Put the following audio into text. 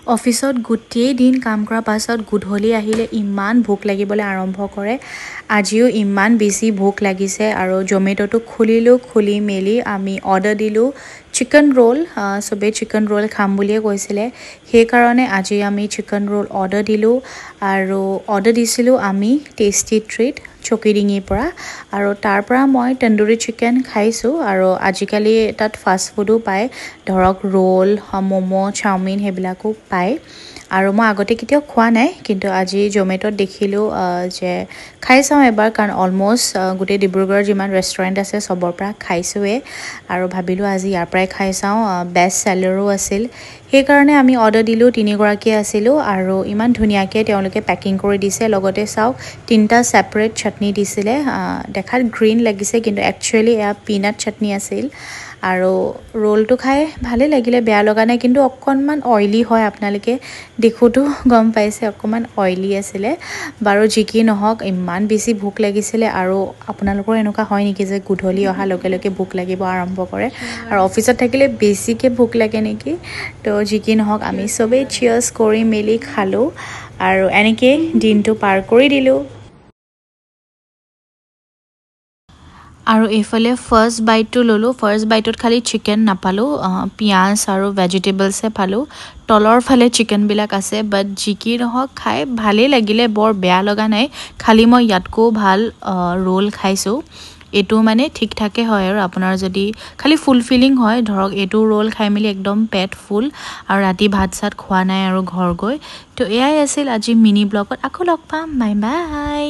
অফিসত গোটেই দিন কাম কৰাৰ পাছত গধূলি আহিলে ইমান ভোক লাগিবলৈ আৰম্ভ কৰে আজিও ইমান বেছি ভোক লাগিছে আৰু জমেটটো খুলি মেলি আমি অৰ্ডাৰ দিলো চিকেন ৰোল সবে চিকেন ৰোল খাম বুলিয়ে কৈছিলে সেই কাৰণে আজি আমি চিকেন ৰোল অৰ্ডাৰ দিলো আৰু অৰ্ডাৰ দিছিলো আমি টেষ্টি ট্ৰিট চকিডিঙিৰ পৰা আৰু তাৰ পৰা মই তন্দুৰী চিকেন খাইছো আৰু আজিকালি তাত ফাষ্ট ফুডো পায় ধৰক ৰোল মোমো চাওমিন হেবিলাকো পায় আৰু মই আগতে কেতিয়াও খোৱা নাই কিন্তু আজি জমেটত দেখিলো যে খাই চাওঁ এবাৰ কাৰণ অলমোষ্ট গোটেই ডিব্ৰুগড়ৰ যিমান ৰেষ্টুৰেণ্ট আছে সবৰ পৰা খাইছোৱে আৰু ভাবিলো আজি ইয়াৰ পৰাই খাই চাওঁ বেষ্ট সেলাৰো আছিল সেই কাৰণে আমি অৰ্ডাৰ দিলো তিনিগৰাকী আছিলো আৰু ইমান ধুনীয়াকৈ তেওঁলোকে পেকিং কৰি দিছে লগতে চাওক তিনটা সেপাৰেট চাটনি দিছিলে দেখাত গ্ৰীন লাগিছে কিন্তু একচুয়ালি এয়া পিনাট চাটনি আছিল আৰু ৰোলটো খাই ভালে লাগিলে বেয়া লগা নাই কিন্তু অকনমান অইলি হয় আপোনালোকে দেখোতো গম পাইছে অকনমান অইলি আছিলে বাৰু জিকি নহওক ইমান বেছি ভোক লাগিছিলে আৰু আপোনালোকৰ এনেকুৱা হয় নেকি যে গধূলি অহা লগে লগে ভোক লাগিব আৰম্ভ কৰে আৰু অফিসত থাকিলে বেছিকে ভোক লাগে নেকি তো জিকি নহওক আমি সবে চিয়াৰ্স কৰি মেলি খালো আৰু এনেকৈ দিনটো পাৰ কৰি দিলো আৰু এইফালে ফাৰ্স্ট বাইটটো ললো ফাৰ্স্ট বাইটত খালি চিকেন নাপালো পিয়াজ আৰু ভেজিটেবলছে পালো তলৰ ফালে চিকেন বিলাক আছে বাট জিকি নহওক খাই ভালে লাগিলে বৰ বেয়া লগা নাই খালি মই ইয়াতকো ভাল ৰোল খাইছো এটো মানে ঠিক ঠাকে হয় আৰু আপোনাৰ যদি খালি ফুলফিলিং হয় ধৰক এটো ৰোল খাই মেলি একদম পেট ফুল আৰু ৰাতি ভাত সাত খোৱা নাই আৰু ঘৰ গৈ তো এয়াই আছিল আজি মিনি ব্লগত আকৌ লগ পাম বাই বাই